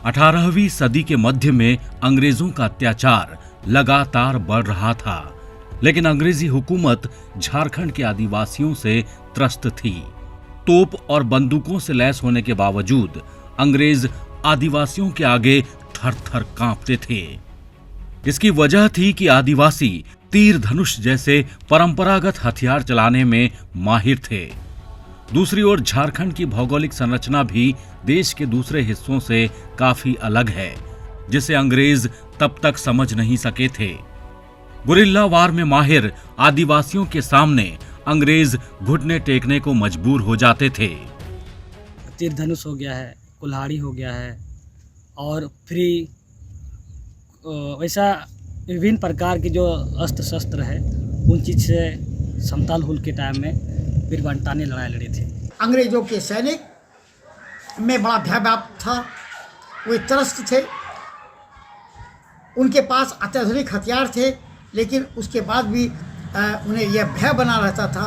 18वीं सदी के मध्य में अंग्रेजों का अत्याचार लगातार बढ़ रहा था, लेकिन अंग्रेजी हुकूमत झारखंड के आदिवासियों से त्रस्त थी। तोप और बंदूकों से लैस होने के बावजूद अंग्रेज आदिवासियों के आगे थर-थर कांपते थे। इसकी वजह थी कि आदिवासी तीर धनुष जैसे परंपरागत हथियार चलाने में माहिर थे। दूसरी ओर झारखंड की भौगोलिक संरचना भी देश के दूसरे हिस्सों से काफी अलग है, जिसे अंग्रेज तब तक समझ नहीं सके थे। गुरिल्ला वार में माहिर आदिवासियों के सामने अंग्रेज घुटने टेकने को मजबूर हो जाते थे। तीर धनुष हो गया है, कुल्हाड़ी हो गया है और फ्री वैसा विभिन्न प्रकार की जो अस्त्र शस्त्र है, उन चीज से समताल हुल के टाइम में वीर बंटाने लड़ाई लड़ी थी। अंग्रेजों के सैनिक में बड़ा भय व्याप्त था, वे त्रस्त थे। उनके पास अत्याधुनिक हथियार थे, लेकिन उसके बाद भी उन्हें यह भय बना रहता था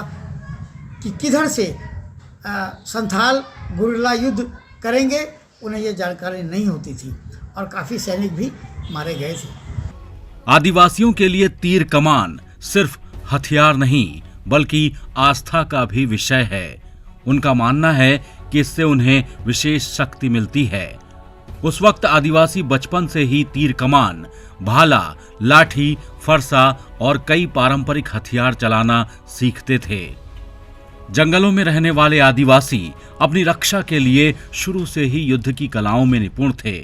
कि किधर से संथाल गुरिल्ला युद्ध करेंगे। उन्हें यह जानकारी नहीं होती थी और काफ़ी सैनिक भी मारे गए थे। आदिवासियों के लिए तीर कमान सिर्फ हथियार नहीं, बल्कि आस्था का भी विषय है। उनका मानना है कि इससे उन्हें विशेष शक्ति मिलती है। उस वक्त आदिवासी बचपन से ही तीर कमान, भाला, लाठी, फरसा और कई पारंपरिक हथियार चलाना सीखते थे। जंगलों में रहने वाले आदिवासी अपनी रक्षा के लिए शुरू से ही युद्ध की कलाओं में निपुण थे।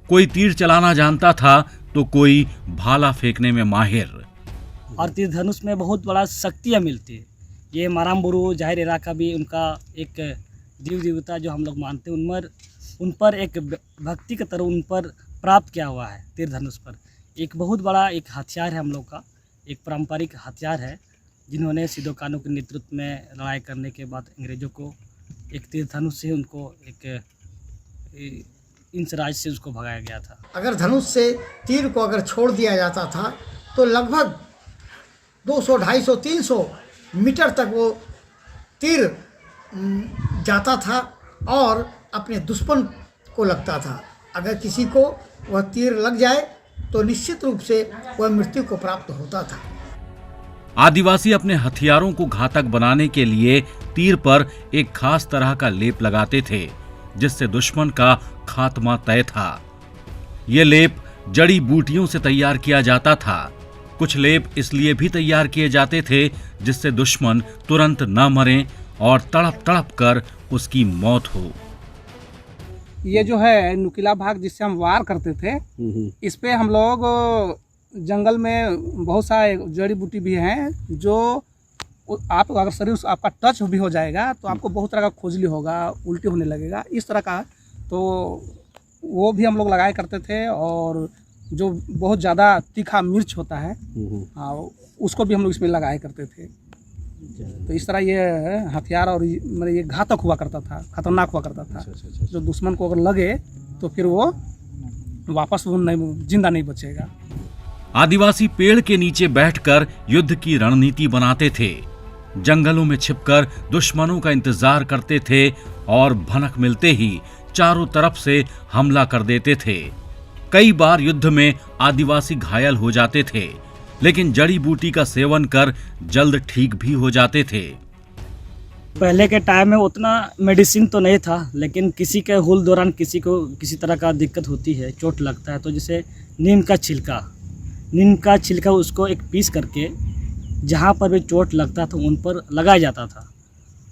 कोई तीर चलाना जानता था तो कोई भाला फेंकने में माहिर। और तीर धनुष में बहुत बड़ा शक्तियाँ मिलती है। ये मारामबुरु जाहिर इलाका भी उनका एक देव देवता जो हम लोग मानते हैं, उन पर एक भक्ति की तरह उन पर प्राप्त किया हुआ है। तीर धनुष पर एक बहुत बड़ा एक हथियार है, हम लोग का एक पारंपरिक हथियार है, जिन्होंने सिदो कान्हू के नेतृत्व में लड़ाई करने के बाद अंग्रेजों को एक तीर धनुष से उनको एक इंच राज से उसको भगाया गया था। अगर धनुष से तीर को अगर छोड़ दिया जाता था तो लगभग 200, 250, 300 मीटर तक वो तीर जाता था और अपने दुश्मन को लगता था। अगर किसी को वह तीर लग जाए तो निश्चित रूप से वह मृत्यु को प्राप्त होता था। आदिवासी अपने हथियारों को घातक बनाने के लिए तीर पर एक खास तरह का लेप लगाते थे, जिससे दुश्मन का खात्मा तय था। ये लेप जड़ी बूटियों से तैयार किया जाता था। कुछ लेप इसलिए भी तैयार किए जाते थे जिससे दुश्मन तुरंत न मरे और तड़प तड़प कर उसकी मौत हो। ये जो है नुकीला भाग जिससे हम वार करते थे, इस पे हम लोग जंगल में बहुत सारे जड़ी बूटी भी हैं, जो आप अगर शरीर आपका टच भी हो जाएगा तो आपको बहुत तरह का खुजली होगा, उल्टी होने लगेगा, इस तरह का। तो वो भी हम लोग लगाया करते थे। और जो बहुत ज़्यादा तीखा मिर्च होता है, उसको भी हम लोग इसमें लगाया करते थे। तो इस तरह ये हथियार और मतलब ये घातक हुआ करता था, खतरनाक हुआ करता था। जो दुश्मन को अगर लगे तो फिर वो वापस वो नहीं जिंदा नहीं बचेगा। आदिवासी पेड़ के नीचे बैठकर युद्ध की रणनीति बनाते थे। जंगलों में छिपकर दुश्मनों का इंतजार करते थे और भनक मिलते ही चारों तरफ से हमला कर देते थे। कई बार युद्ध में आदिवासी घायल हो जाते थे, लेकिन जड़ी बूटी का सेवन कर जल्द ठीक भी हो जाते थे। पहले के टाइम में उतना मेडिसिन तो नहीं था, लेकिन किसी के हुल दौरान किसी को किसी तरह का दिक्कत होती है, चोट लगता है, तो जैसे नीम का छिलका उसको एक पीस करके जहाँ पर भी चोट लगता था उन पर लगाया जाता था।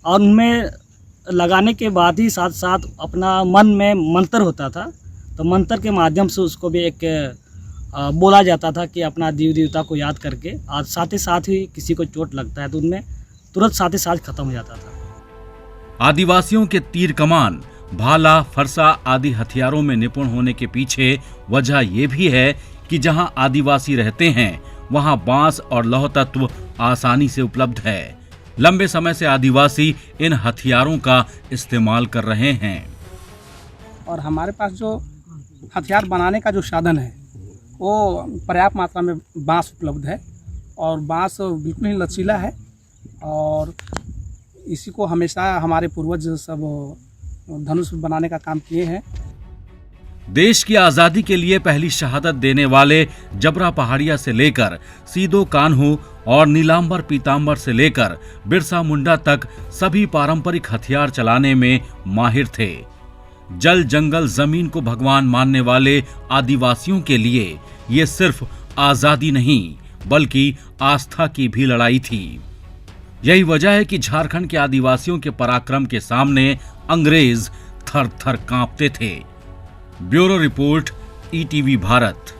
और उनमें लगाने के बाद ही साथ साथ अपना मन में मंत्र होता था, तो मंत्र के माध्यम से उसको भी एक बोला जाता था कि अपना देव देवता को याद करके, और साथ ही किसी को चोट लगता है तो उनमें तुरंत साथ ही साथ खत्म हो जाता था। आदिवासियों के तीर कमान, भाला, फरसा आदि हथियारों में निपुण होने के पीछे वजह यह भी है कि जहां आदिवासी रहते हैं वहां बांस और लौह तत्व आसानी से उपलब्ध है। लंबे समय से आदिवासी इन हथियारों का इस्तेमाल कर रहे हैं। और हमारे पास जो हथियार बनाने का जो साधन है वो पर्याप्त मात्रा में बांस उपलब्ध है, और बांस बिल्कुल ही लचीला है, और इसी को हमेशा हमारे पूर्वज सब धनुष बनाने का काम किए हैं। देश की आजादी के लिए पहली शहादत देने वाले जबरा पहाड़िया से लेकर सीदो कान्हू और नीलांबर पीतांबर से लेकर बिरसा मुंडा तक सभी पारंपरिक हथियार चलाने में माहिर थे। जल जंगल जमीन को भगवान मानने वाले आदिवासियों के लिए ये सिर्फ आजादी नहीं बल्कि आस्था की भी लड़ाई थी। यही वजह है कि झारखंड के आदिवासियों के पराक्रम के सामने अंग्रेज थर थर कांपते थे। Bureau report, ETV Bharat.